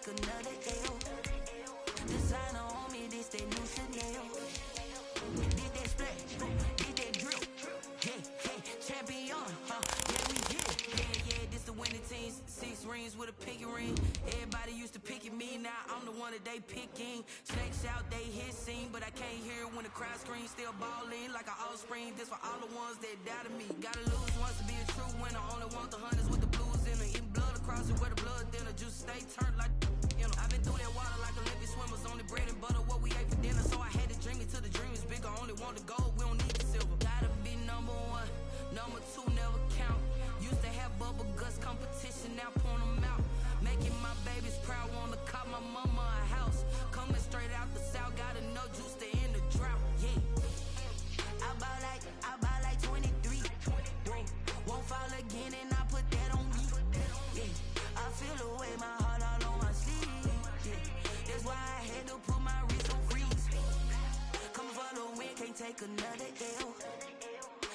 another L. Designer on me, this that new Chanel. Did that splash, did that drill. Yeah, champion, yeah, we here. Yeah, this the winning team. 6 rings with a pinky ring. Everybody used to pick at me, now I'm the one that they picking. Snakes out, they hit scene, but I can't hear it when the crowd screams. Still balling like an offspring. This for all the ones that doubted me. Gotta lose once to be a true winner. Only want the hunters with the blues in it. Eating blood across it where the blood thinner. Juice stay turned like, you know. I've been through that water like Olympic swimmers. Only bread and butter, what we ate for dinner. So I had to dream it till the dream is bigger. Only want the gold, we don't need the silver. Gotta be number 1, number 2 never count. Used to have bubble guts competition, now point them out. Making my babies proud, wanna cop my mama a house. Coming straight out the south, gotta know juice to end the drought. Yeah, I buy like 23. Won't fall again, and I put that on me. Yeah, I feel the way, my heart all on my sleeve. Yeah, that's why I had to put my wrist on freeze. Come for the win, can't take another L.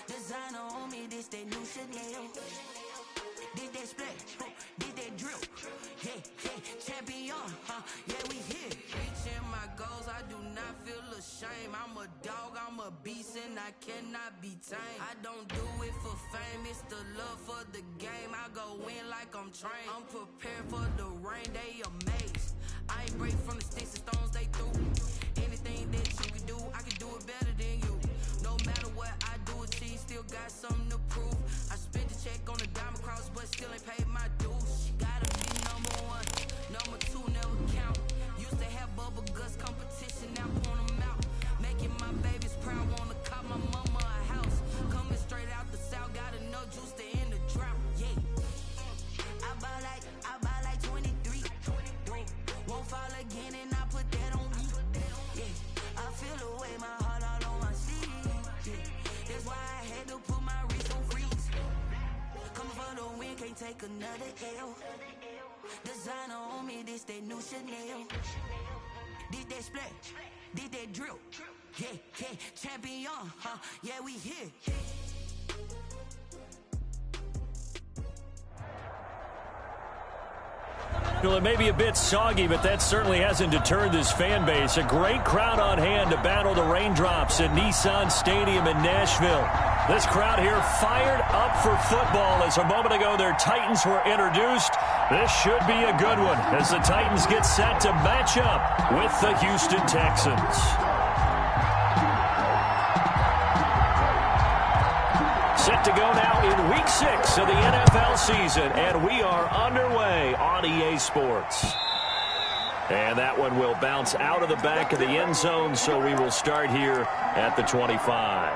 Designer on me, this that new Chanel. Did that splash, did that drill. Yeah, champion, yeah, we here. Reaching my goals, I do not feel ashamed. I'm a dog, I'm a beast, and I cannot be tamed. I don't do it for fame, it's the love for the game. I go in like I'm trained. I'm prepared for the rain, they amazed. I ain't break from the sticks and stones they threw. Anything that you can do, I can do it better than you. No matter what I do, achieve, still got something to prove. I spent the check on the diamond cross, but still ain't paid my dues. Gotta be number 1, number 2 never count. Used to have bubble guts competition, now point them out. Making my babies proud, wanna cop my mama a house. Coming straight out the south, gotta know juice to end the drought. Yeah, I buy like 23. Won't fall again, and I put that on me. Yeah, I feel the way, my heart all on my sleeve. Yeah, that's why I had to put my wrist on freeze. Coming for the win, can't take another L. Designer on me, this that new Chanel. Did that splash, did that drill. Yeah, champion, yeah, we here. Well, it may be a bit soggy, but that certainly hasn't deterred this fan base. A great crowd on hand to battle the raindrops at Nissan Stadium in Nashville. This crowd here fired up for football as a moment ago their Titans were introduced. This should be a good one as the Titans get set to match up with the Houston Texans. Set to go now in Week 6 of the NFL season, and we are underway on EA Sports. And that one will bounce out of the back of the end zone, so we will start here at the 25.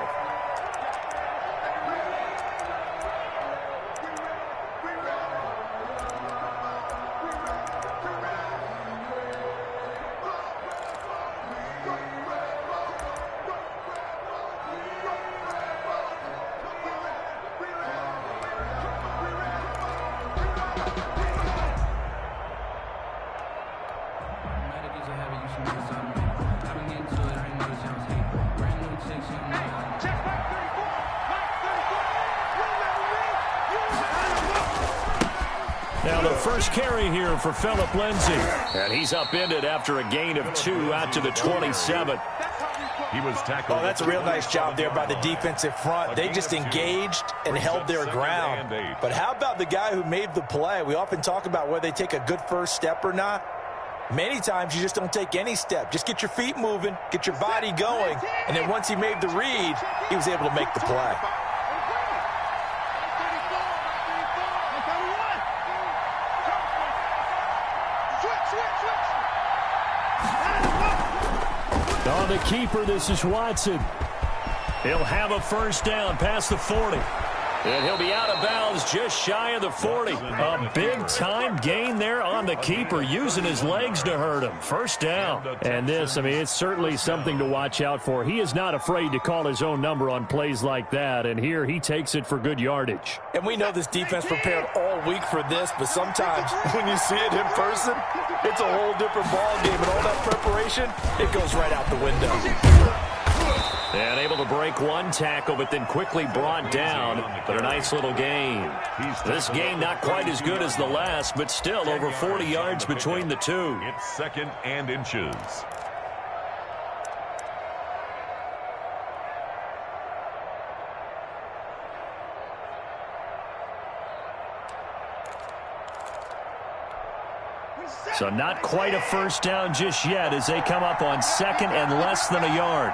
Now the first carry here for Phillip Lindsay. And he's upended after a gain of 2 out to the 27. He was tackled. Oh, that's a real nice job there by the defensive front. They just engaged and held their ground. But how about the guy who made the play? We often talk about whether they take a good first step or not. Many times you just don't take any step. Just get your feet moving, get your body going, and then once he made the read, he was able to make the play. On the keeper, this is Watson. He'll have a first down past the 40. And he'll be out of bounds just shy of the 40. A big-time gain there on the keeper, using his legs to hurt him. First down. And this, I mean, it's certainly something to watch out for. He is not afraid to call his own number on plays like that, and here he takes it for good yardage. And we know this defense prepared all week for this, but sometimes when you see it in person, it's a whole different ball game, and all that preparation, it goes right out the window. And able to break one tackle, but then quickly brought down. But a nice little gain. This game not quite as good as the last, but still over 40 yards between the two. It's 2nd and inches. So not quite a first down just yet as they come up on 2nd and less than a yard.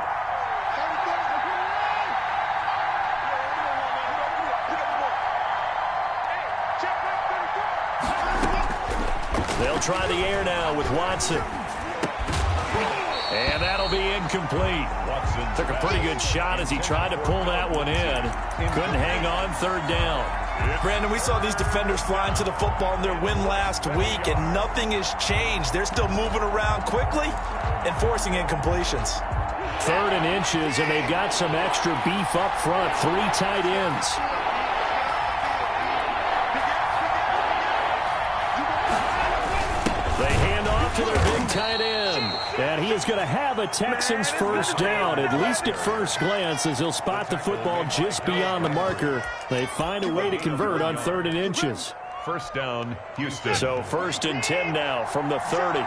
They'll try the air now with Watson. And that'll be incomplete. Took a pretty good shot as he tried to pull that one in. Couldn't hang on 3rd down. Brandon, we saw these defenders flying to the football in their win last week, and nothing has changed. They're still moving around quickly and forcing incompletions. 3rd and inches, and they've got some extra beef up front. 3 tight ends. They hand off to their big tight end. And he is going to have a Texans first down, at least at first glance, as he'll spot the football just beyond the marker. They find a way to convert on 3rd and inches. First down, Houston. So 1st and 10 now from the 30.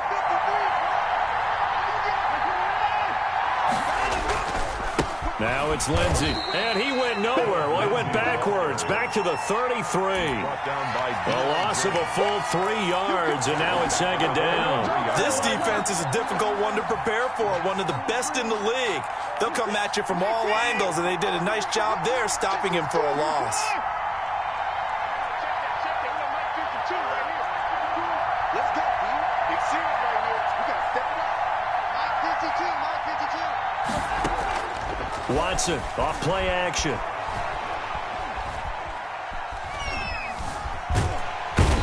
Now it's Lindsey, and he went nowhere. Well, he went backwards, back to the 33. A loss of a full 3 yards, and now it's 2nd down. This defense is a difficult one to prepare for, one of the best in the league. They'll come at you from all angles, and they did a nice job there stopping him for a loss. Watson off play action.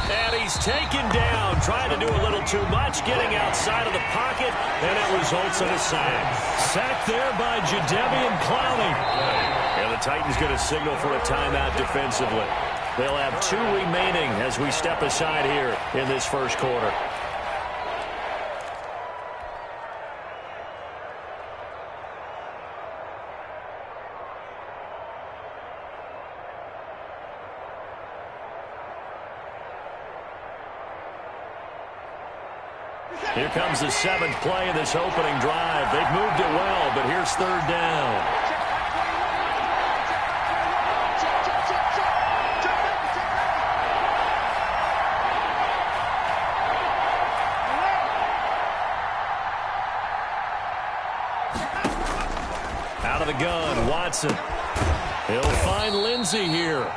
And he's taken down, trying to do a little too much, getting outside of the pocket, and it results in a sack. Sacked there by Jadeveon Clowney. And the Titans going to signal for a timeout defensively. They'll have 2 remaining as we step aside here in this first quarter. Here comes the 7th play of this opening drive. They've moved it well, but here's 3rd down. Out of the gun, Watson. He'll find Lindsey here.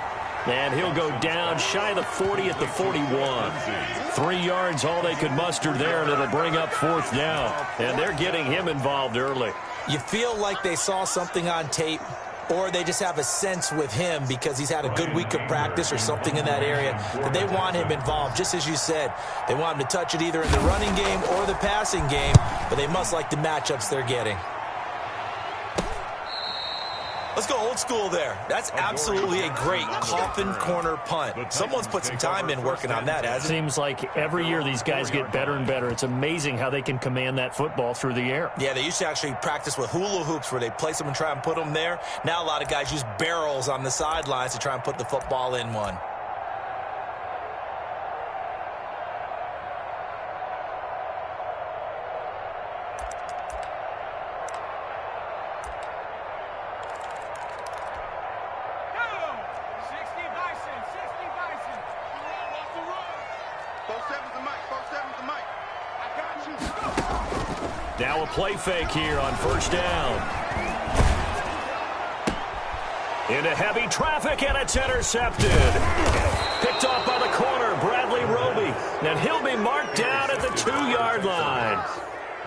And he'll go down shy of the 40 at the 41. 3 yards all they could muster there, and it'll bring up 4th down. And they're getting him involved early. You feel like they saw something on tape, or they just have a sense with him because he's had a good week of practice or something in that area that they want him involved. Just as you said, they want him to touch it either in the running game or the passing game, but they must like the matchups they're getting. Let's go old school there. That's absolutely a great coffin corner punt. Someone's put some time in working on that, hasn't it? Seems like every year these guys get better and better. It's amazing how they can command that football through the air. Yeah, they used to actually practice with hula hoops where they place them and try and put them there. Now a lot of guys use barrels on the sidelines to try and put the football in one. Now a play fake here on 1st down. Into heavy traffic, and it's intercepted. Picked off by the corner, Bradley Roby. And he'll be marked down at the 2-yard line.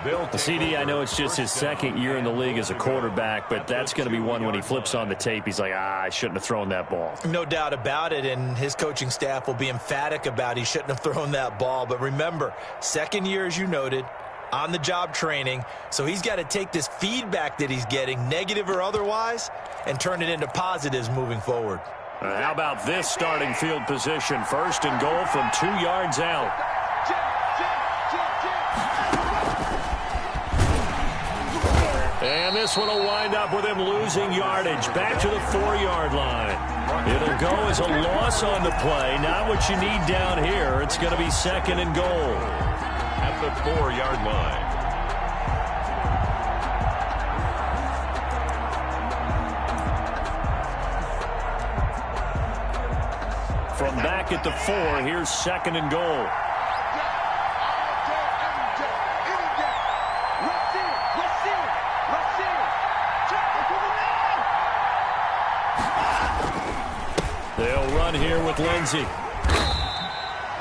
The CD, I know it's just his 2nd year in the league as a quarterback, but that's going to be one when he flips on the tape. He's like, I shouldn't have thrown that ball. No doubt about it, and his coaching staff will be emphatic about he shouldn't have thrown that ball. But remember, 2nd year, as you noted, on-the-job training, so he's got to take this feedback that he's getting, negative or otherwise, and turn it into positives moving forward. How about this starting field position? 1st and goal from 2 yards out. And this one will wind up with him losing yardage back to the 4-yard line. It'll go as a loss on the play. Not what you need down here. It's going to be 2nd and goal. At the 4-yard line. From back at the 4, here's 2nd and goal. They'll run here with Lindsey.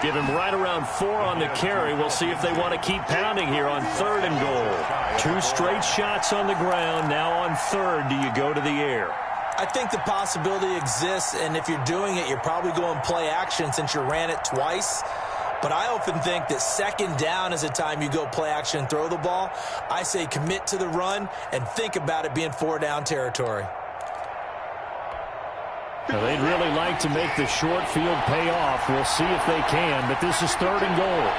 Give him right around 4 on the carry. We'll see if they want to keep pounding here on 3rd and goal. 2 straight shots on the ground. Now on 3rd, do you go to the air? I think the possibility exists, and if you're doing it, you're probably going play action since you ran it twice. But I often think that 2nd down is the time you go play action and throw the ball. I say commit to the run and think about it being 4-down territory. Now, they'd really like to make the short field pay off. We'll see if they can, but this is 3rd and goal.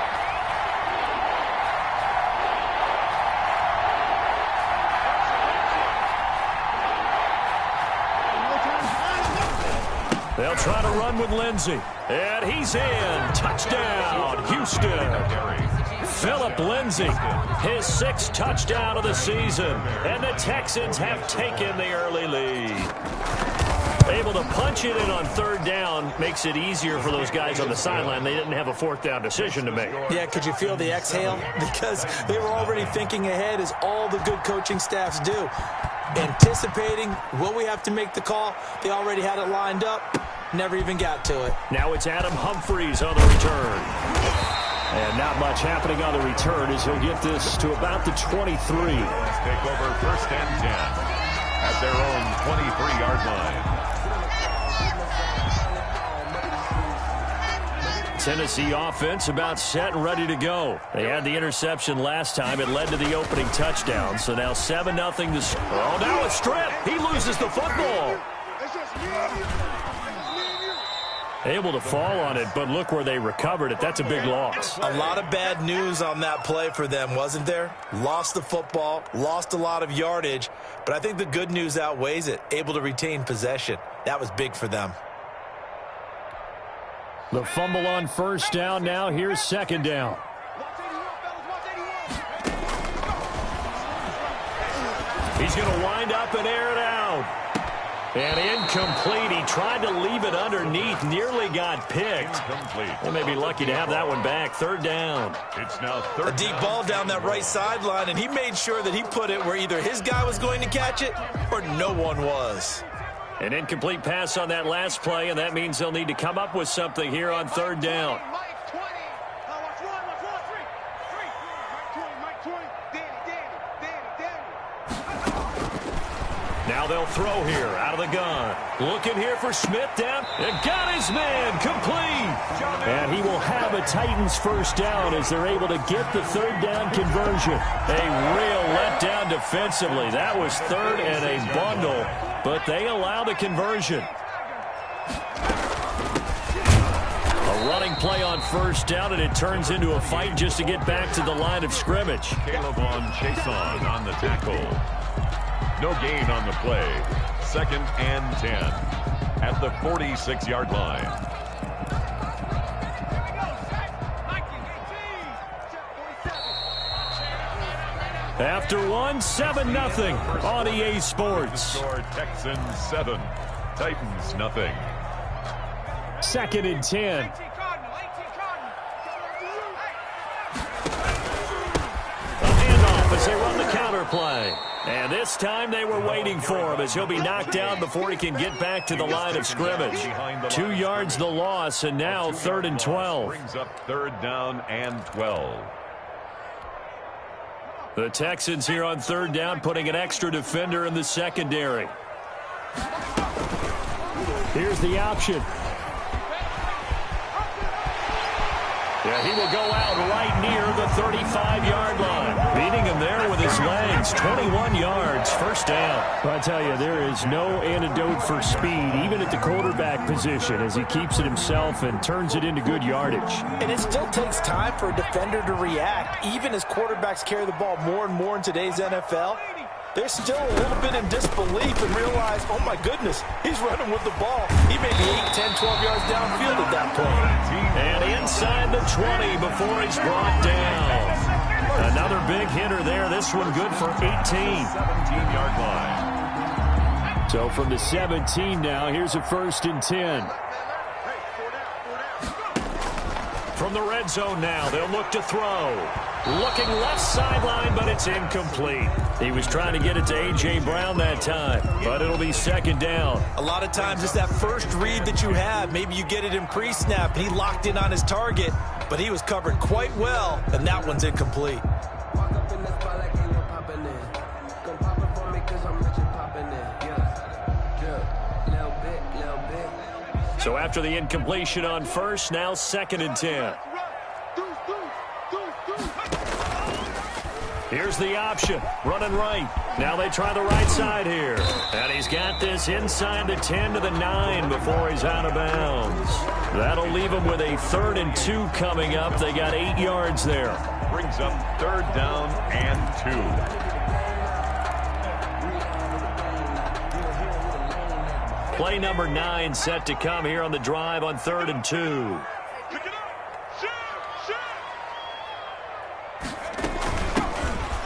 They'll try to run with Lindsey. And he's in. Touchdown, Houston. Phillip Lindsey, his 6th touchdown of the season. And the Texans have taken the early lead. Able to punch it in on 3rd down makes it easier for those guys on the sideline. They didn't have a 4th down decision to make. Yeah, could you feel the exhale? Because they were already thinking ahead, as all the good coaching staffs do. Anticipating, will we have to make the call? They already had it lined up. Never even got to it. Now it's Adam Humphries on the return. And not much happening on the return as he'll get this to about the 23. Take over 1st and 10 at their own 23-yard line. Tennessee offense about set and ready to go. They had the interception last time. It led to the opening touchdown. So now 7-0 to score. Oh, now a strip. He loses the football. Able to fall on it, but look where they recovered it. That's a big loss. A lot of bad news on that play for them, wasn't there? Lost the football, lost a lot of yardage, but I think the good news outweighs it. Able to retain possession. That was big for them. The fumble on 1st down. Now here's 2nd down. He's going to wind up and air it out. And incomplete. He tried to leave it underneath. Nearly got picked. They may be lucky to have that one back. 3rd down. It's now 3rd. A deep ball down that right sideline, and he made sure that he put it where either his guy was going to catch it or no one was. An incomplete pass on that last play, and that means they'll need to come up with something here on 3rd down. Now they'll throw here out of the gun. Looking here for Smith down. And got his man complete. And he will have a Titans 1st down as they're able to get the 3rd down conversion. A real letdown defensively. That was 3rd and a bundle, but they allow the conversion. A running play on 1st down, and it turns into a fight just to get back to the line of scrimmage. Caleb Chason on the tackle. No gain on the play. 2nd and 10 at the 46-yard line. After 7-0 on EA Sports. Score Texans 7, Titans nothing. 2nd and 10. A handoff as they run the counter play. And this time they were waiting for him as he'll be knocked down before he can get back to the line of scrimmage. 2 yards the loss, and now 3rd and 12. Brings up 3rd down and 12. The Texans here on 3rd down, putting an extra defender in the secondary. Here's the option. Yeah, he will go out right near the 35-yard line. Beating him there with his legs. 21 yards, 1st down. But I tell you, there is no antidote for speed, even at the quarterback position, as he keeps it himself and turns it into good yardage. And it still takes time for a defender to react. Even as quarterbacks carry the ball more and more in today's NFL, they're still a little bit in disbelief and realize, oh my goodness, he's running with the ball. He may be 8, 10, 12 yards downfield at that point. And inside the 20 before he's brought down. Another big hitter there. This one good for 18. 17-yard line. So from the 17 now, here's a 1st and 10. From the red zone now, they'll look to throw. Looking left sideline, but it's incomplete. He was trying to get it to A.J. Brown that time, but it'll be 2nd down. A lot of times it's that first read that you have. Maybe you get it in pre-snap, and he locked in on his target, but he was covered quite well, and that one's incomplete. So after the incompletion on 1st, now 2nd and 10. Here's the option, running right. Now they try the right side here. And he's got this inside the 10 to the 9 before he's out of bounds. That'll leave him with a 3rd and 2 coming up. They got 8 yards there. Brings up 3rd down and 2. Play number 9 set to come here on the drive on 3rd and 2.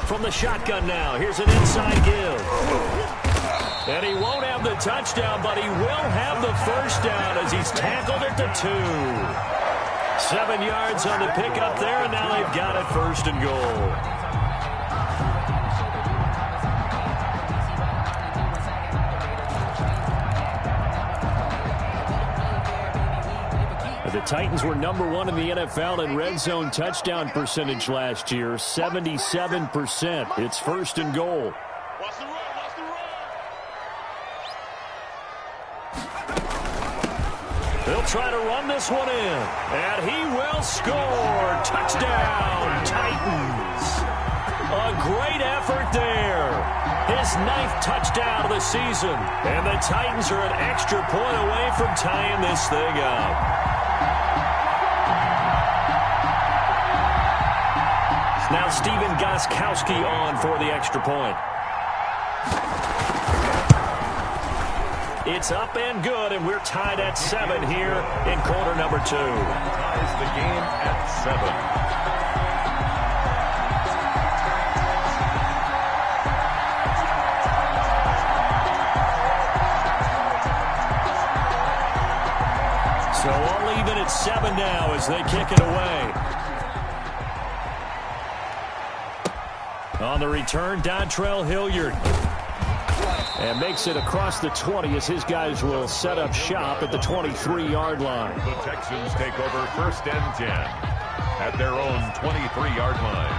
From the shotgun now, here's an inside give. And he won't have the touchdown, but he will have the 1st down as he's tackled at the 2. 7 yards on the pickup there, and now they've got it 1st and goal. The Titans were number 1 in the NFL in red zone touchdown percentage last year, 77%. It's 1st and goal. They'll try to run this one in, and he will score. Touchdown, Titans. A great effort there. His 9th touchdown of the season, and the Titans are an extra point away from tying this thing up. Now Steven Gostkowski on for the extra point. It's up and good, and we're tied at 7 here in quarter number 2. Ties the game at 7. So all even at 7 now as they kick it away. On the return, Dontrell Hilliard. And makes it across the 20 as his guys will set up shop at the 23-yard line. The Texans take over 1st and 10 at their own 23-yard line.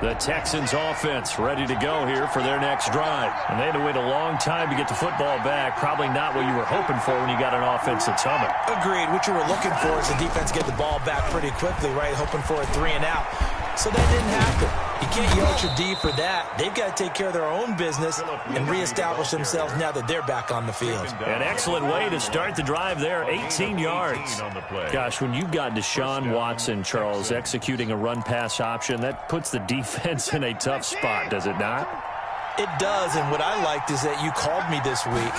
The Texans offense ready to go here for their next drive. And they had to wait a long time to get the football back. Probably not what you were hoping for when you got an offense that's humming. Agreed. What you were looking for is the defense get the ball back pretty quickly, right? Hoping for a 3 and out. So that didn't happen. You can't yell at your D for that. They've got to take care of their own business and reestablish themselves now that they're back on the field. An excellent way to start the drive there, 18 yards. Gosh, when you've got Deshaun Watson, Charles, executing a run-pass option, that puts the defense in a tough spot, does it not? It does, and what I liked is that you called me this week,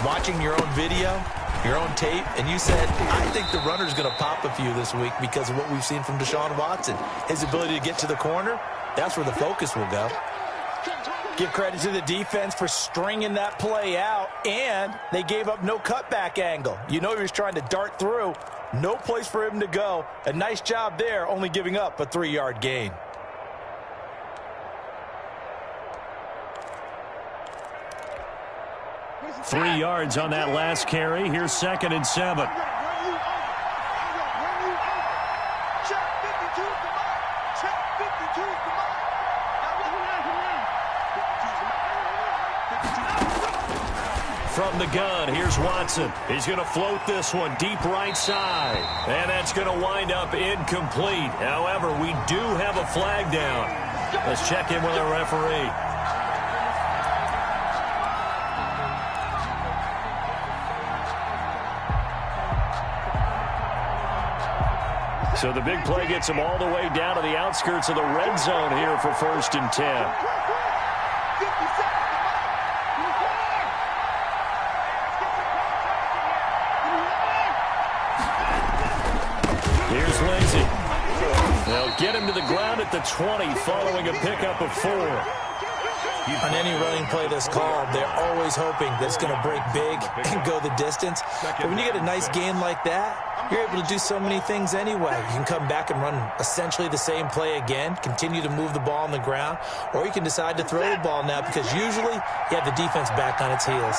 watching your own video, your own tape, and you said, I think the runner's going to pop a few this week because of what we've seen from Deshaun Watson. His ability to get to the corner, that's where the focus will go. Give credit to the defense for stringing that play out, and they gave up no cutback angle. You know he was trying to dart through. No place for him to go. A nice job there, only giving up a 3-yard gain. Three yards on that last carry. Here's 2nd and 7. From the gun, here's Watson. He's going to float this one deep right side. And that's going to wind up incomplete. However, we do have a flag down. Let's check in with our referee. So the big play gets them all the way down to the outskirts of the red zone here for 1st and 10. Here's Lindsey. They'll get him to the ground at the 20 following a pickup of 4. On any running play that's called, they're always hoping that it's going to break big and go the distance. But when you get a nice gain like that, you're able to do so many things anyway. You can come back and run essentially the same play again, continue to move the ball on the ground, or you can decide to throw the ball now because usually you have the defense back on its heels.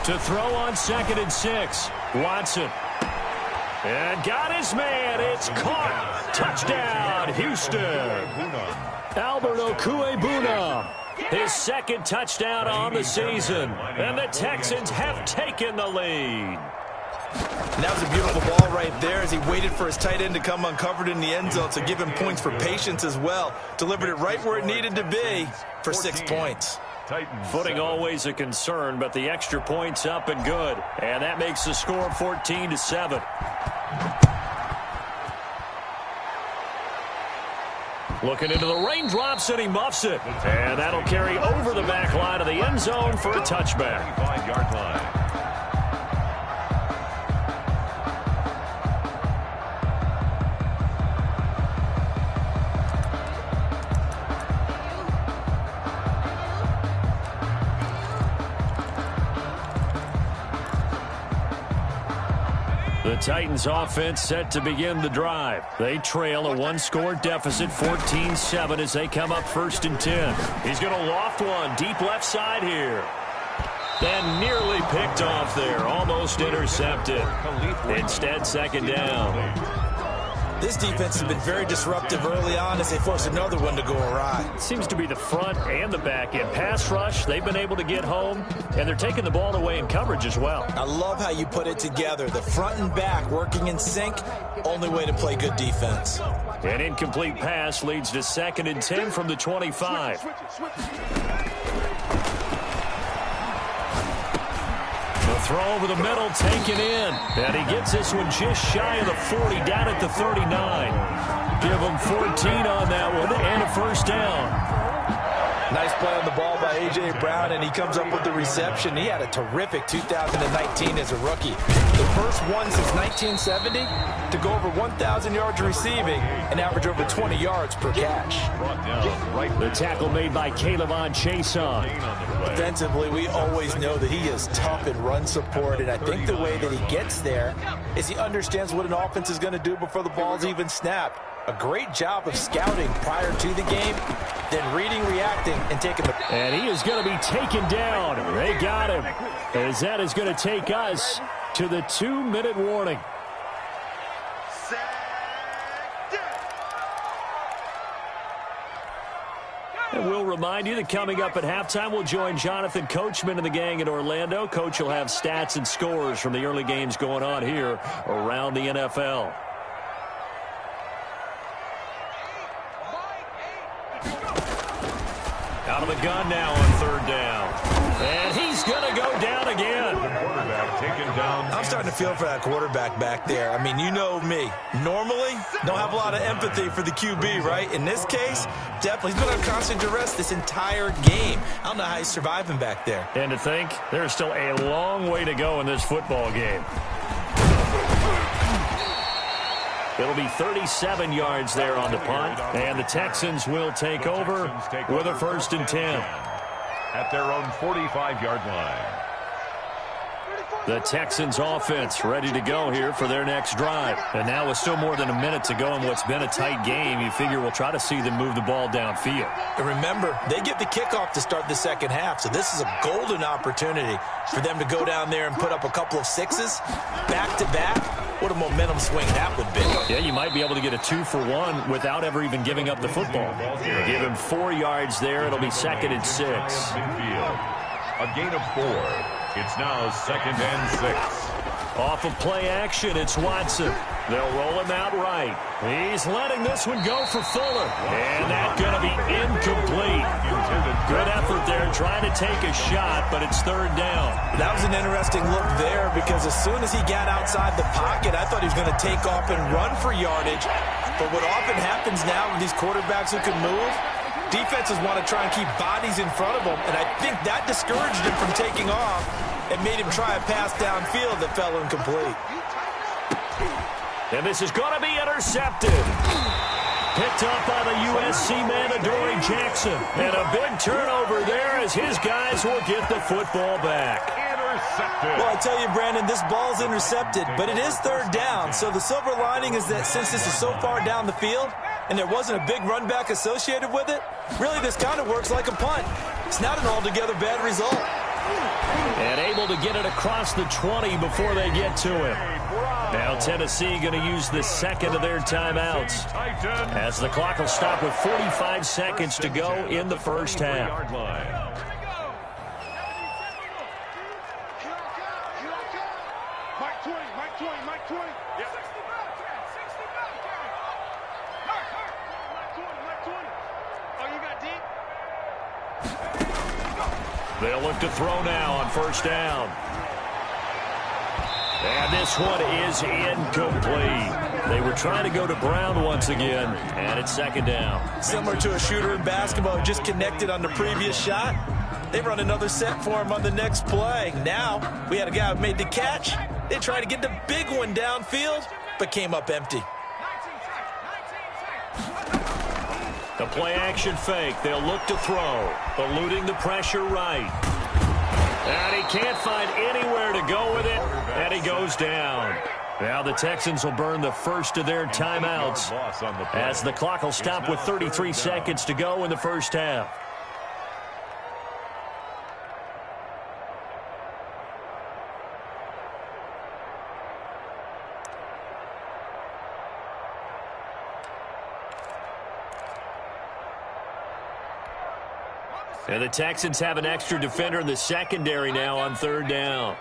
To throw on 2nd and 6. Watson. And got his man. It's caught. Touchdown, Houston. Albert Okwuegbunam. His 2nd touchdown on the season. And the Texans have taken the lead. And that was a beautiful ball right there as he waited for his tight end to come uncovered in the end zone to give him points for patience as well. Delivered it right where it needed to be for 6 points. Footing always a concern, but the extra point's up and good. And that makes the score 14-7. Looking into the raindrops, and he muffs it. And that'll carry over the back line of the end zone for a touchback. 5-yard line. The Titans offense set to begin the drive. They trail a 1-score deficit, 14-7, as they come up 1st and 10. He's going to loft one deep left side here. And nearly picked off there, almost intercepted. Instead, 2nd down. This defense has been very disruptive early on as they force another one to go awry. Seems to be the front and the back end. Pass rush, they've been able to get home, and they're taking the ball away in coverage as well. I love how you put it together. The front and back working in sync, only way to play good defense. An incomplete pass leads to 2nd and 10 from the 25. Throw over the middle, taken in. And he gets this one just shy of the 40, down at the 39. Give him 14 on that one, and a 1st down. Nice play on the ball by A.J. Brown, and he comes up with the reception. He had a terrific 2019 as a rookie. The first one since 1970 to go over 1,000 yards receiving and average over 20 yards per catch. The tackle made by K'Lavon Chaisson. Defensively, we always know that he is tough in run support, and I think the way that he gets there is he understands what an offense is going to do before the ball's even snapped. A great job of scouting prior to the game, then reading, reacting, and taking the... And he is going to be taken down. They got him. As that is going to take us to the 2-minute warning. And we'll remind you that coming up at halftime, we'll join Jonathan Coachman and the gang in Orlando. Coach will have stats and scores from the early games going on here around the NFL. Out of the gun now on 3rd down. And he's going to go down again. I'm starting to feel for that quarterback back there. I mean, you know me. Normally, don't have a lot of empathy for the QB, right? In this case, definitely. He's been under constant duress this entire game. I don't know how he's surviving back there. And to think, there's still a long way to go in this football game. It'll be 37 yards there on the punt, and the Texans will take over with a 1st and 10. At their own 45-yard line. The Texans offense ready to go here for their next drive. And now with still more than a minute to go in what's been a tight game, you figure we'll try to see them move the ball downfield. And remember, they get the kickoff to start the second half, so this is a golden opportunity for them to go down there and put up a couple of sixes back-to-back. What a momentum swing that would be. Yeah, you might be able to get a 2-for-1 without ever even giving up the football. Give him 4 yards there. It'll be 2nd and 6. A gain of 4. It's now 2nd and 6. Off of play action, it's Watson. They'll roll him out right. He's letting this one go for Fuller. And that's going to be incomplete. Good effort there trying to take a shot, but it's third down. That was an interesting look there because as soon as he got outside the pocket, I thought he was going to take off and run for yardage. But what often happens now with these quarterbacks who can move, defenses want to try and keep bodies in front of them, and I think that discouraged him from taking off and made him try a pass downfield that fell incomplete. And this is going to be intercepted. Picked up by the USC man, Adoree Jackson. And a big turnover there as his guys will get the football back. Intercepted. Well, I tell you, Brandon, this ball's intercepted, but it is third down. So the silver lining is that since this is so far down the field and there wasn't a big run back associated with it, really this kind of works like a punt. It's not an altogether bad result. And able to get it across the 20 before they get to him. Now Tennessee going to use the second of their timeouts as the clock will stop with 45 seconds to go in the first half. They'll look to throw now on first down. And this one is incomplete. They were trying to go to Brown once again, and it's second down. Similar to a shooter in basketball who just connected on the previous shot. They run another set for him on the next play. Now, we had a guy who made the catch. They tried to get the big one downfield, but came up empty. The play-action fake. They'll look to throw. Eluding the pressure right. And he can't find anywhere to go with it, and he goes down. Now the Texans will burn the first of their timeouts as the clock will stop with 33 seconds to go in the first half. And the Texans have an extra defender in the secondary now on third down.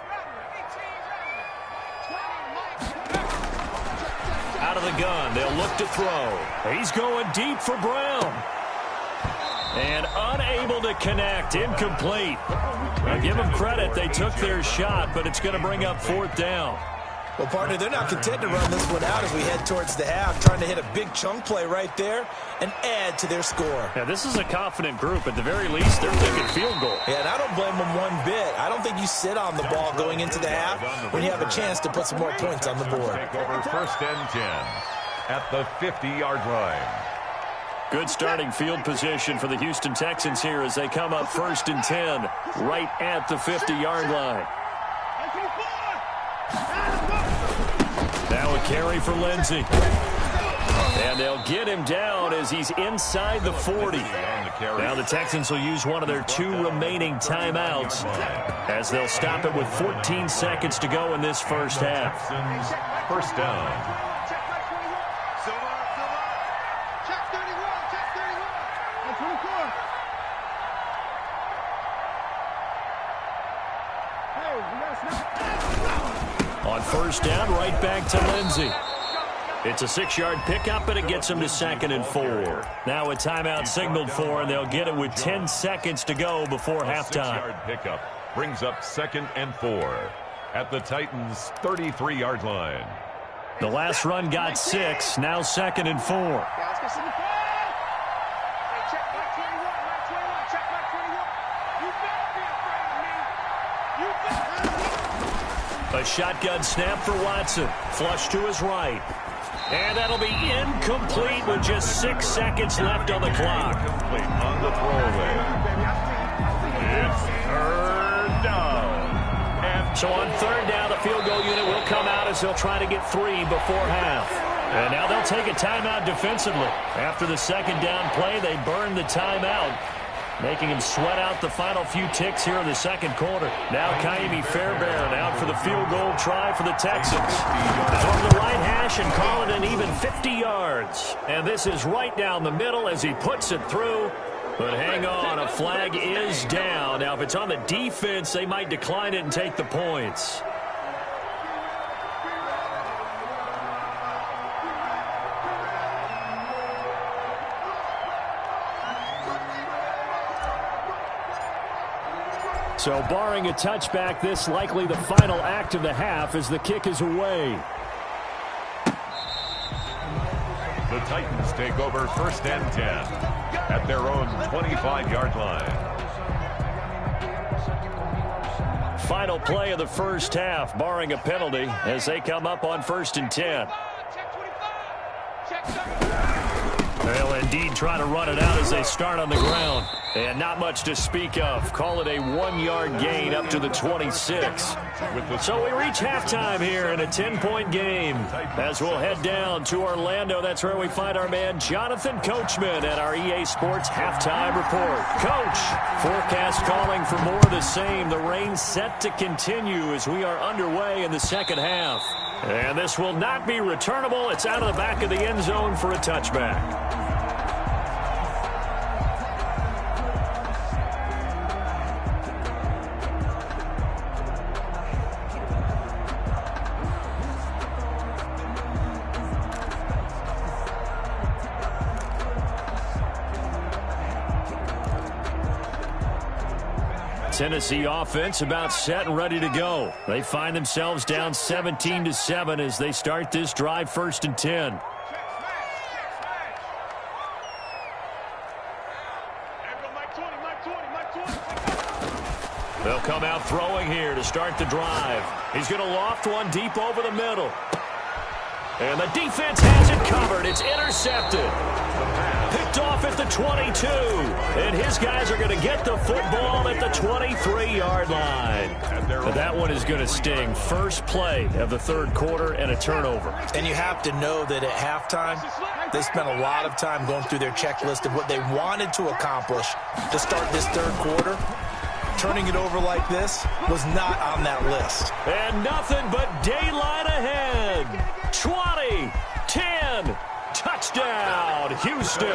Out of the gun, they'll look to throw. He's going deep for Brown. And unable to connect, incomplete. Now give them credit, they took their shot, but it's going to bring up fourth down. Well, partner, they're not content to run this one out as we head towards the half, trying to hit a big chunk play right there and add to their score. Yeah, this is a confident group. At the very least, they're thinking field goal. Yeah, and I don't blame them one bit. I don't think you sit on the ball going into the half when you have a chance to put some more points on the board. Take over first and 10 at the 50-yard line. Good starting field position for the Houston Texans here as they come up first and 10 right at the 50-yard line. Now a carry for Lindsey. And they'll get him down as he's inside the 40. Now the Texans will use one of their two remaining timeouts as they'll stop it with 14 seconds to go in this first half. First down. On first down, right back to Lindsey. It's a 6-yard pickup, and it gets him to 2nd and 4. Now a timeout signaled for, and they'll get it with 10 seconds to go before halftime. 6-yard pickup brings up 2nd and 4 at the Titans' 33-yard line. The last run got 6, now 2nd and 4. A shotgun snap for Watson. Flush to his right. And that'll be incomplete with just 6 seconds left on the clock. Incomplete on the throwaway. It's third down. So on third down, the field goal unit will come out as they'll try to get 3 before half. And now they'll take a timeout defensively. After the second down play, they burn the timeout, making him sweat out the final few ticks here in the second quarter. Now Kaimi Fairbairn out for the field goal try for the Texans. From the right hash and call it an even 50 yards. And this is right down the middle as he puts it through. But hang on, a flag is down. Now if it's on the defense, they might decline it and take the points. So barring a touchback, this likely the final act of the half as the kick is away. The Titans take over 1st and 10 at their own 25-yard line. Final play of the first half, barring a penalty, as they come up on 1st and 10. They'll indeed try to run it out as they start on the ground. And not much to speak of. Call it a 1-yard gain up to the 26. So we reach halftime here in a 10-point game. As we'll head down to Orlando, that's where we find our man Jonathan Coachman at our EA Sports Halftime Report. Coach, forecast calling for more of the same. The rain set to continue as we are underway in the second half. And this will not be returnable. It's out of the back of the end zone for a touchback. Tennessee offense about set and ready to go. They find themselves down 17-7 as they start this drive 1st and 10. They'll come out throwing here to start the drive. He's going to loft one deep over the middle. And the defense has it covered. It's intercepted. Picked off at the 22. And his guys are going to get the football at the 23-yard line. And that one is going to sting. First play of the third quarter and a turnover. And you have to know that at halftime, they spent a lot of time going through their checklist of what they wanted to accomplish to start this third quarter. Turning it over like this was not on that list. And nothing but daylight ahead. 20, 10, touchdown, Houston.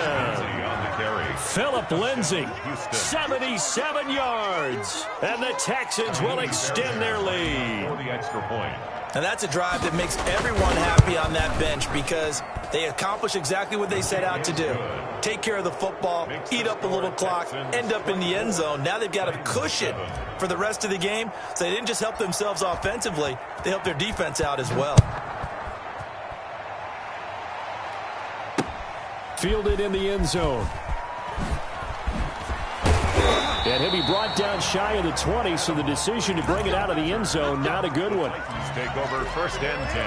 Philip Lindsay, 77 yards. And the Texans will extend their lead. For the extra point. And that's a drive that makes everyone happy on that bench because they accomplish exactly what they set out to do. Take care of the football, eat up a little clock, end up in the end zone. Now they've got a cushion for the rest of the game. So they didn't just help themselves offensively, they helped their defense out as well. Fielded in the end zone. And he'll be brought down shy of the 20, so the decision to bring it out of the end zone, not a good one. Take over 1st and 10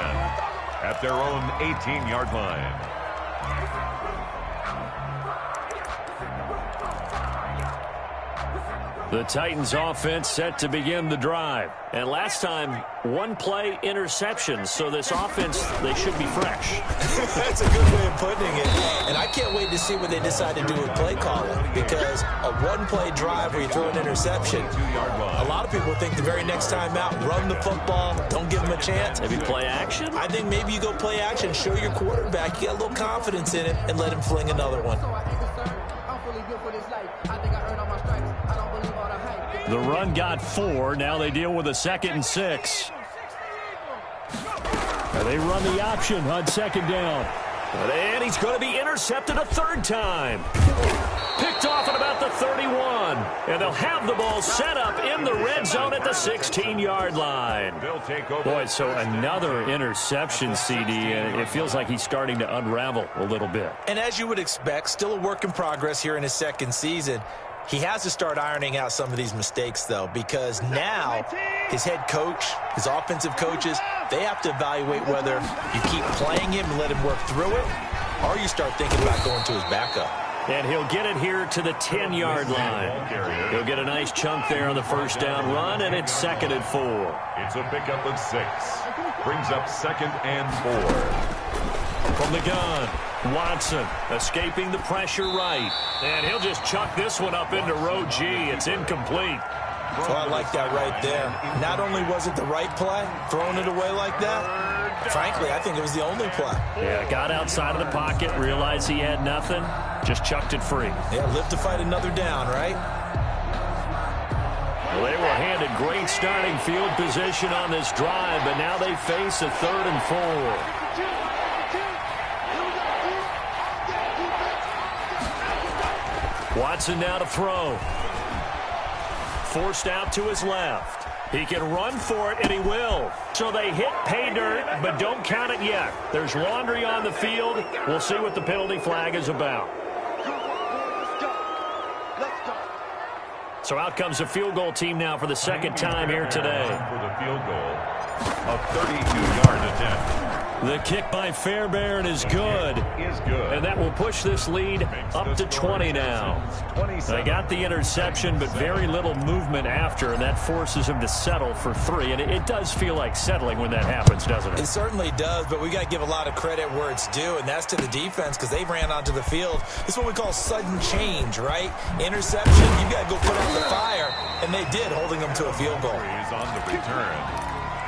at their own 18-yard line. The Titans offense set to begin the drive. And last time, one play interception. So this offense, they should be fresh. That's a good way of putting it. And I can't wait to see what they decide to do with play calling. Because a one-play drive where you throw an interception, a lot of people think the very next time out, run the football, don't give them a chance. Maybe play action? I think maybe you go play action, show your quarterback, you got a little confidence in it, and let him fling another one. The run got 4. Now they deal with a 2nd and 6. And they run the option on 2nd down. And he's going to be intercepted a 3rd time. Picked off at about the 31. And they'll have the ball set up in the red zone at the 16-yard line. Boy, so another interception, CD. And it feels like he's starting to unravel a little bit. And as you would expect, still a work in progress here in his 2nd season. He has to start ironing out some of these mistakes, though, because now his head coach, his offensive coaches, they have to evaluate whether you keep playing him and let him work through it, or you start thinking about going to his backup. And he'll get it here to the 10-yard line. He'll get a nice chunk there on the 1st down run, and it's 2nd and 4. It's a pickup of 6. Brings up 2nd and 4. From the gun, Watson escaping the pressure right. And he'll just chuck this one up into row G. It's incomplete. Well, I like that right there. Not only was it the right play, throwing it away like that, frankly, I think it was the only play. Yeah, got outside of the pocket, realized he had nothing, just chucked it free. Yeah, live to fight another down, right? Well, they were handed great starting field position on this drive, but now they face a 3rd and 4. Watson now to throw. forced out to his left. He can run for it, and he will. So they hit pay dirt, but don't count it yet. There's laundry on the field. We'll see what the penalty flag is about. So out comes the field goal team now for the second time here today. For the field goal, a 32-yard attempt. The kick by Fairbairn is good. And that will push this lead up to 20 now. They got the interception, but very little movement after, and that forces him to settle for 3. And it does feel like settling when that happens, doesn't it? It certainly does, but we got to give a lot of credit where it's due, and that's to the defense because they ran onto the field. This is what we call sudden change, right? Interception, you got to go put out the fire, and they did, holding them to a field goal. Is on the return.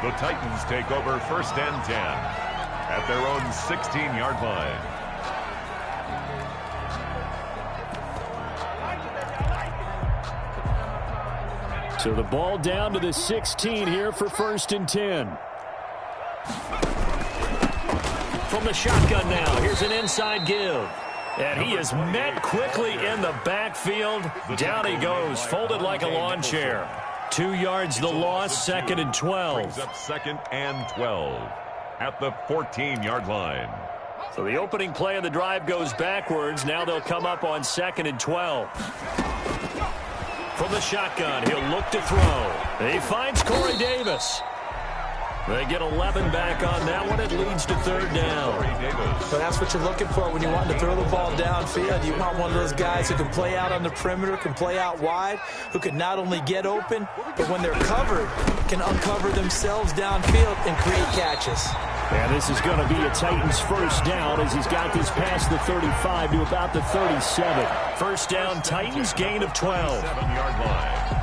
The Titans take over 1st and 10 at their own 16-yard line. So the ball down to the 16 here for 1st and 10. From the shotgun now, here's an inside give. And he is met quickly in the backfield. Down he goes, folded like a lawn chair. 2 yards the loss, 2nd and 12. Brings up 2nd and 12 at the 14-yard line. So the opening play of the drive goes backwards. Now they'll come up on 2nd and 12. From the shotgun, he'll look to throw. He finds Corey Davis. They get 11 back on that one. It leads to 3rd down. So that's what you're looking for when you want to throw the ball downfield. You want one of those guys who can play out on the perimeter, can play out wide, who can not only get open, but when they're covered, can uncover themselves downfield and create catches. And this is going to be a Titans 1st down as he's got this past the 35 to about the 37. 1st down, Titans, gain of 12. 7-yard line.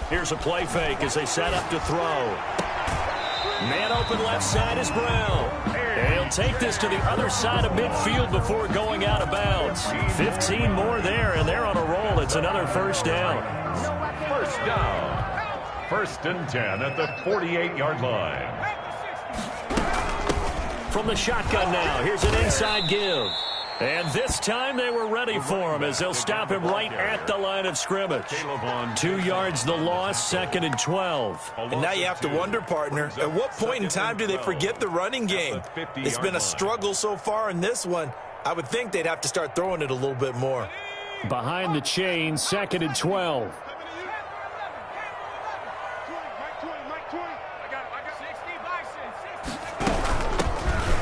Here's a play fake as they set up to throw. Man open left side is Brown. And he'll take this to the other side of midfield before going out of bounds. 15 more there, and they're on a roll. It's another 1st down. 1st down. 1st and 10 at the 48-yard line. From the shotgun now, here's an inside give. And this time they were ready for him as they'll stop him right at the line of scrimmage. 2 yards the loss, 2nd and 12. And now you have to wonder, partner, at what point in time do they forget the running game? It's been a struggle so far in this one. I would think they'd have to start throwing it a little bit more. Behind the chain, 2nd and 12.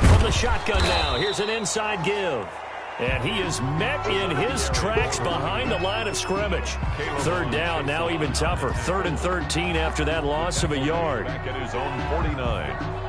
From the shotgun now, here's an inside give. And he is met in his tracks behind the line of scrimmage. 3rd down, now even tougher. 3rd and 13 after that loss of a yard. Back at his own 49.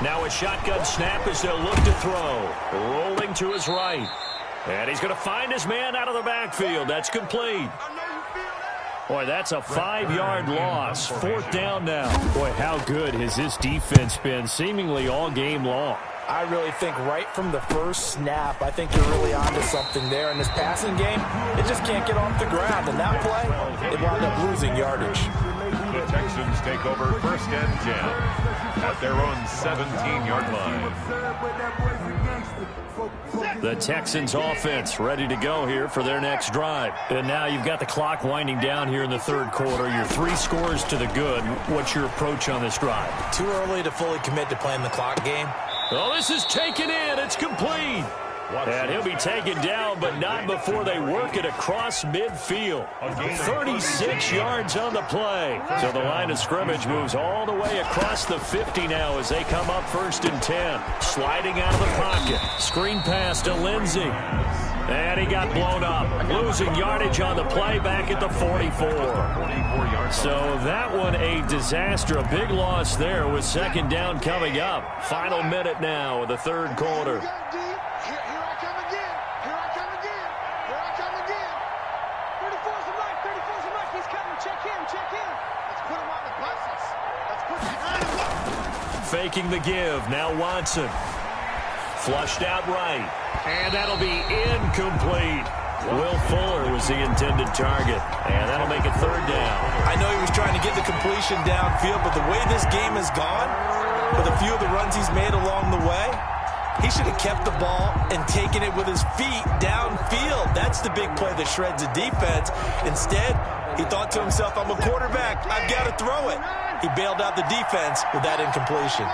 Now a shotgun snap as they'll look to throw. Rolling to his right. And he's going to find his man out of the backfield. That's complete. Boy, that's a 5-yard loss. 4th down now. Boy, how good has this defense been seemingly all game long? I really think right from the first snap, I think you're really onto something there. In this passing game, it just can't get off the ground. And that play, it wound up losing yardage. The Texans take over 1st and 10 at their own 17-yard line. The Texans offense ready to go here for their next drive. And now you've got the clock winding down here in the 3rd quarter. Your 3 scores to the good. What's your approach on this drive? Too early to fully commit to playing the clock game. Oh, this is taken in. It's complete. And he'll be taken down, but not before they work it across midfield. 36 yards on the play. So the line of scrimmage moves all the way across the 50 now as they come up 1st and 10. Sliding out of the pocket. Screen pass to Lindsey. And he got blown up. Losing yardage on the play back at the 44. So that one a disaster. A big loss there with 2nd down coming up. Final minute now of the 3rd quarter. faking the give. Now Watson. Flushed out right. And that'll be incomplete. Will Fuller was the intended target. And that'll make it third down. I know he was trying to get the completion downfield, but the way this game has gone, with a few of the runs he's made along the way, he should have kept the ball and taken it with his feet downfield. That's the big play that shreds a defense. Instead, he thought to himself, I'm a quarterback. I've got to throw it. He bailed out the defense with that incompletion.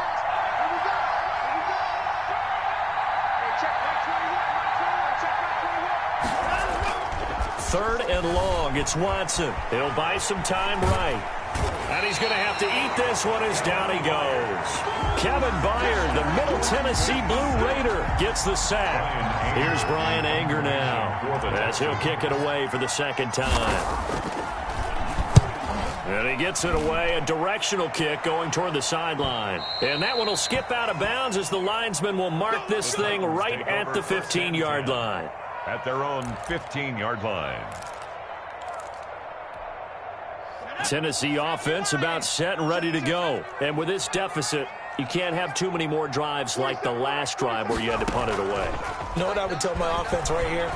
Third and long. It's Watson. He'll buy some time right. And he's going to have to eat this one as down he goes. Kevin Byard, the Middle Tennessee Blue Raider, gets the sack. Here's Brian Anger now, as he'll kick it away for the second time. And he gets it away, a directional kick going toward the sideline. And that one will skip out of bounds as the linesman will mark this thing right at the 15-yard line. At their own 15-yard line. Tennessee offense about set and ready to go. And with this deficit, you can't have too many more drives like the last drive where you had to punt it away. You know what I would tell my offense right here?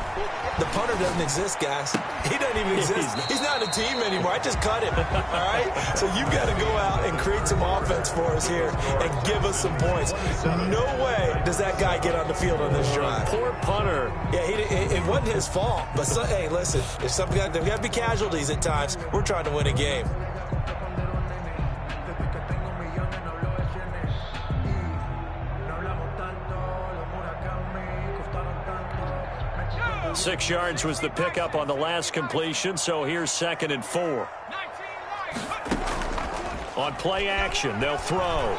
The punter doesn't exist, guys. He doesn't even exist. He's not a team anymore. I just cut him, all right? So you've got to go out and create some offense for us here and give us some points. No way does that guy get on the field on this drive. Poor punter. Yeah, it wasn't his fault. But, hey, listen, there's got to be casualties at times. We're trying to win a game. 6 yards was the pickup on the last completion, so here's 2nd and 4. On play action, they'll throw.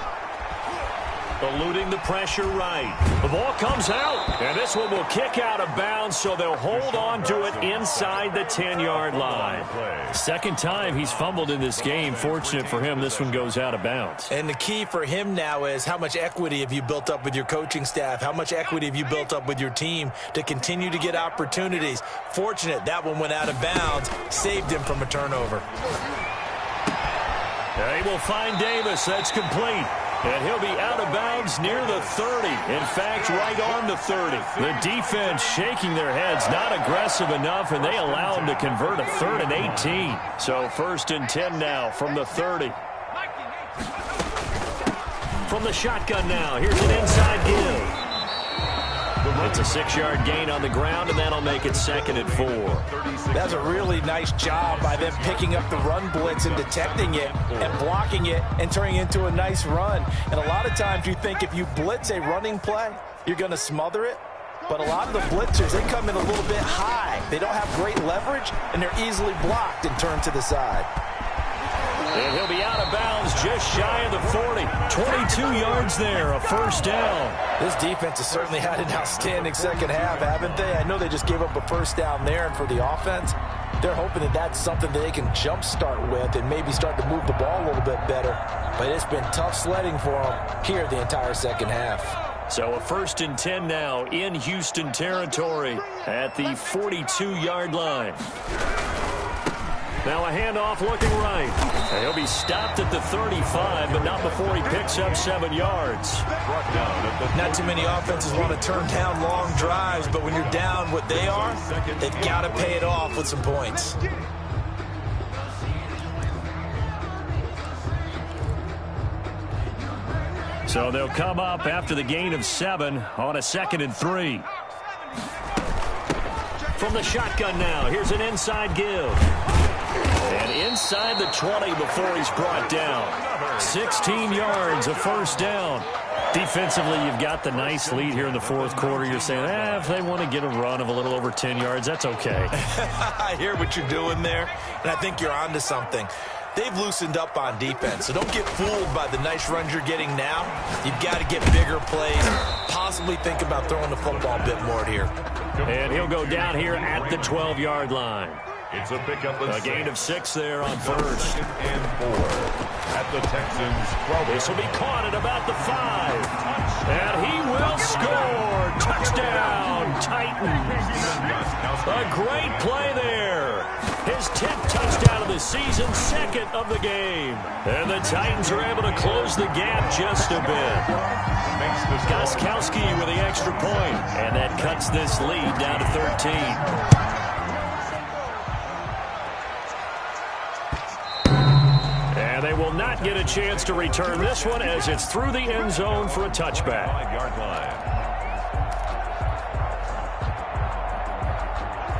Eluding the pressure right. The ball comes out, and this one will kick out of bounds, so they'll hold on to it inside the 10-yard line. Second time he's fumbled in this game. Fortunate for him, this one goes out of bounds. And the key for him now is how much equity have you built up with your coaching staff? How much equity have you built up with your team to continue to get opportunities? Fortunate that one went out of bounds, saved him from a turnover. They will find Davis. That's complete. And he'll be out of bounds near the 30. In fact, right on the 30. The defense shaking their heads, not aggressive enough, and they allow him to convert a 3rd and 18. So 1st and 10 now from the 30. From the shotgun now, here's an inside give. It's a 6-yard gain on the ground, and that'll make it 2nd and 4. That's a really nice job by them picking up the run blitz and detecting it and blocking it and turning it into a nice run. And a lot of times you think if you blitz a running play, you're going to smother it. But a lot of the blitzers, they come in a little bit high. They don't have great leverage, and they're easily blocked and turned to the side. And he'll be out of bounds just shy of the 40. 22 yards there, a 1st down. This defense has certainly had an outstanding second half, haven't they? I know they just gave up a 1st down there, and for the offense, they're hoping that that's something that they can jumpstart with and maybe start to move the ball a little bit better. But it's been tough sledding for them here the entire second half. So a 1st and 10 now in Houston territory at the 42-yard line. Now a handoff looking right. And he'll be stopped at the 35, but not before he picks up 7 yards. Not too many offenses want to turn down long drives, but when you're down what they are, they've got to pay it off with some points. So they'll come up after the gain of 7 on a 2nd and 3. From the shotgun now, here's an inside give. And inside the 20 before he's brought down. 16 yards, a 1st down. Defensively, you've got the nice lead here in the 4th quarter. You're saying, if they want to get a run of a little over 10 yards, that's okay. I hear what you're doing there, and I think you're onto something. They've loosened up on defense, so don't get fooled by the nice runs you're getting now. You've got to get bigger plays, possibly think about throwing the football a bit more here. And he'll go down here at the 12-yard line. It's a pickup of a gain of 6 there on 1st. And 4 at the Texans' 12. This will be caught at about the 5. And he will score. Touchdown, Titans. A great play there. His his 10th touchdown of the season, 2nd of the game. And the Titans are able to close the gap just a bit. Gostkowski with the extra point, and that cuts this lead down to 13. And they will not get a chance to return this one as it's through the end zone for a touchback. 5-yard line.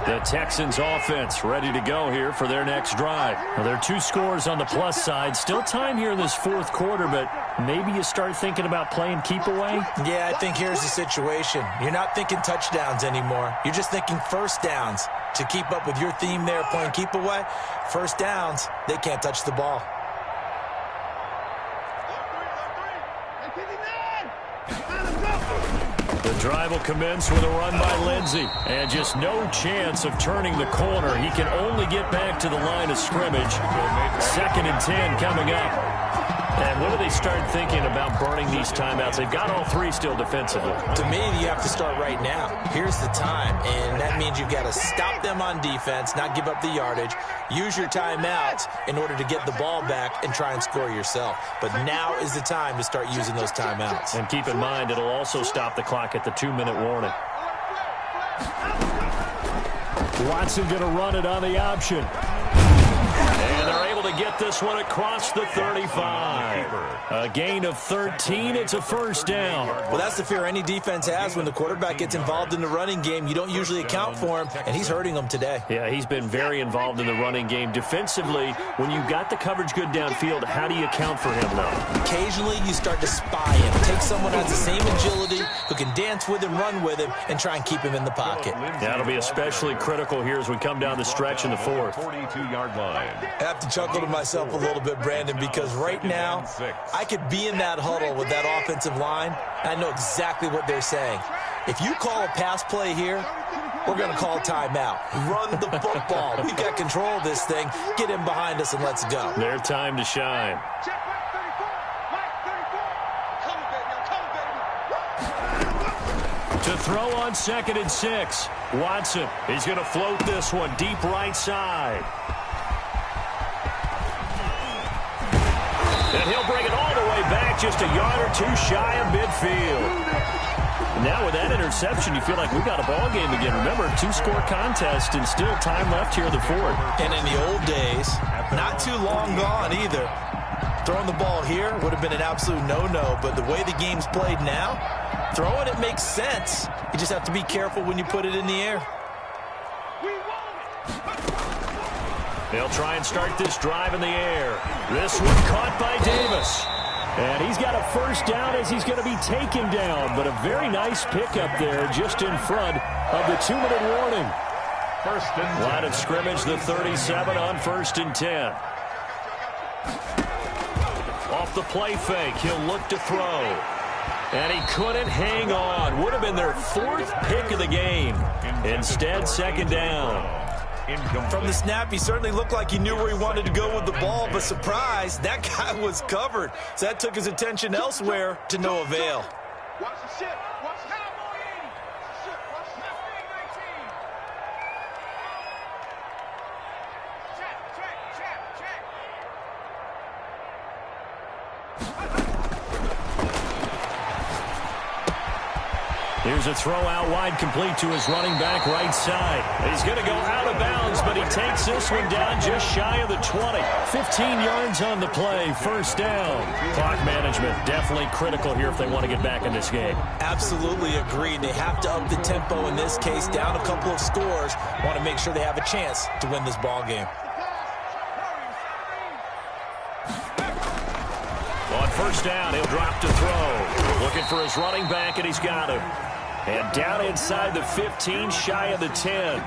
The Texans offense ready to go here for their next drive. Now, there are 2 scores on the plus side. Still time here in this 4th quarter, but maybe you start thinking about playing keep away? Yeah, I think here's the situation. You're not thinking touchdowns anymore. You're just thinking first downs. To keep up with your theme there, playing keep away, first downs, they can't touch the ball. The drive will commence with a run by Lindsey. And just no chance of turning the corner. He can only get back to the line of scrimmage. 2nd and 10 coming up. And when do they start thinking about burning these timeouts? They've got all 3 still defensively. To me, you have to start right now. Here's the time, and that means you've got to stop them on defense, not give up the yardage, use your timeouts in order to get the ball back and try and score yourself. But now is the time to start using those timeouts. And keep in mind, it'll also stop the clock at the 2-minute warning. Watson going to run it on the option. And they're able to get this one across the 35. A gain of 13. It's a first down. Well, that's the fear any defense has when the quarterback gets involved in the running game. You don't usually account for him, and he's hurting them today. Yeah, he's been very involved in the running game. Defensively, when you've got the coverage good downfield, how do you account for him, though? Occasionally, you start to spy him. Take someone who has the same agility, who can dance with him, run with him, and try and keep him in the pocket. That'll be especially critical here as we come down the stretch in the 4th. 42-yard line. I have to chuckle to myself a little bit, Brandon, because right now, I could be in that huddle with that offensive line, and I know exactly what they're saying. If you call a pass play here, we're going to call timeout. Run the football. We've got control of this thing. Get him behind us and let's go. Their time to shine. To throw on 2nd and 6. Watson, he's going to float this one deep right side. And he'll bring it all the way back, just a yard or 2 shy of midfield. Now with that interception, you feel like we've got a ball game again. Remember, 2-score contest and still time left here in the 4th. And in the old days, not too long gone either. Throwing the ball here would have been an absolute no-no, but the way the game's played now, throwing it makes sense. You just have to be careful when you put it in the air. They'll try and start this drive in the air. This one caught by Davis. And he's got a first down as he's going to be taken down. But a very nice pickup there just in front of the 2-minute warning. First and 10. Line of scrimmage, the 37 on 1st and 10. Off the play fake, he'll look to throw. And he couldn't hang on. Would have been their 4th pick of the game. Instead, 2nd down. From the snap, he certainly looked like he knew where he wanted to go with the ball, but surprise, that guy was covered. So that took his attention elsewhere to no avail. Watch the ship. Watch the cowboy in. Ship. Watch the 19. Here's a throw out wide, complete to his running back right side. He's going to go out of bounds, but he takes this one down just shy of the 20. 15 yards on the play, first down. Clock management definitely critical here if they want to get back in this game. Absolutely agreed. They have to up the tempo in this case, down a couple of scores. Want to make sure they have a chance to win this ball game. On first down, he'll drop to throw. Looking for his running back, and he's got him. And down inside the 15, shy of the 10.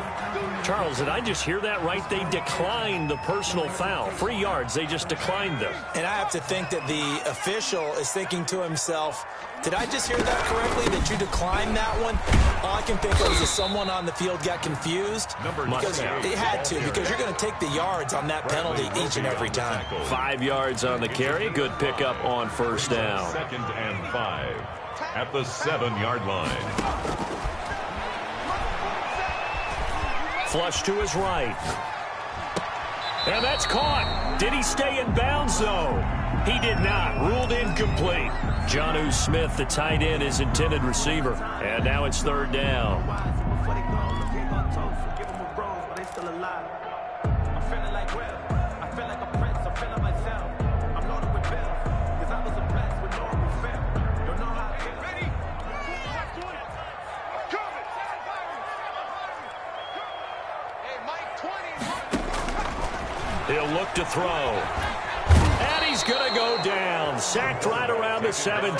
Charles, did I just hear that right? They declined the personal foul. 3 yards, they just declined them. And I have to think that the official is thinking to himself, did I just hear that correctly, that you declined that one? All I can think of is that someone on the field got confused. Because they had to, because you're going to take the yards on that penalty each and every time. 5 yards on the carry. Good pickup on first down. 2nd and 5 at the 7-yard line. Flush to his right. And that's caught. Did he stay in bounds, though? He did not. Ruled incomplete. Jonnu Smith, the tight end, is intended receiver. And now it's third down. He'll look to throw. And he's going to go down. Sacked right around the 17.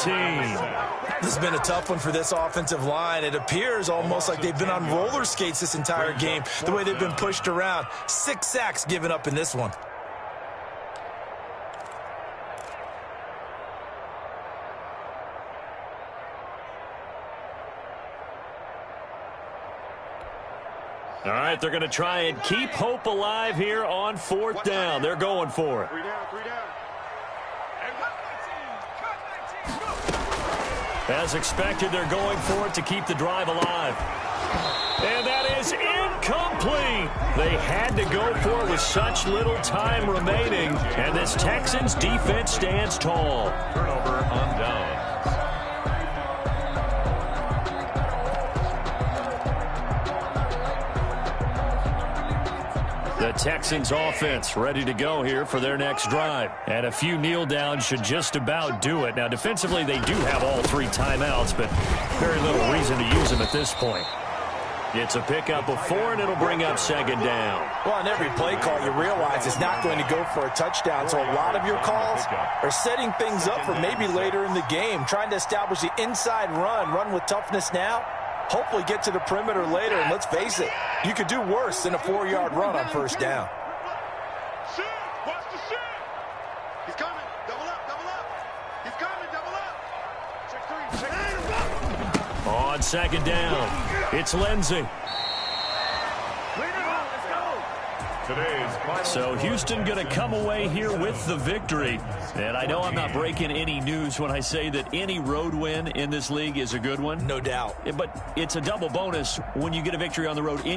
This has been a tough one for this offensive line. It appears almost like they've been on roller skates this entire game, the way they've been pushed around. 6 sacks given up in this one. All right, they're going to try and keep hope alive here on fourth down. They're going for it. 3 down, 3 down. As expected, they're going for it to keep the drive alive. And that is incomplete. They had to go for it with such little time remaining. And this Texans defense stands tall. Turnover on down. The Texans offense ready to go here for their next drive. And a few kneel downs should just about do it. Now, defensively, they do have all 3 timeouts, but very little reason to use them at this point. It's a pickup of 4, and it'll bring up second down. Well, on every play call, you realize it's not going to go for a touchdown. So a lot of your calls are setting things up for maybe later in the game, trying to establish the inside run with toughness now. Hopefully get to the perimeter later, and let's face it, you could do worse than a 4-yard run on first down. Shoot! Watch the shoot! He's coming. Double up, double up. He's coming, double up. Check 3. On second down, it's Lindsey. So Houston going to come away here with the victory. And I know I'm not breaking any news when I say that any road win in this league is a good one. No doubt. But it's a double bonus when you get a victory on the road in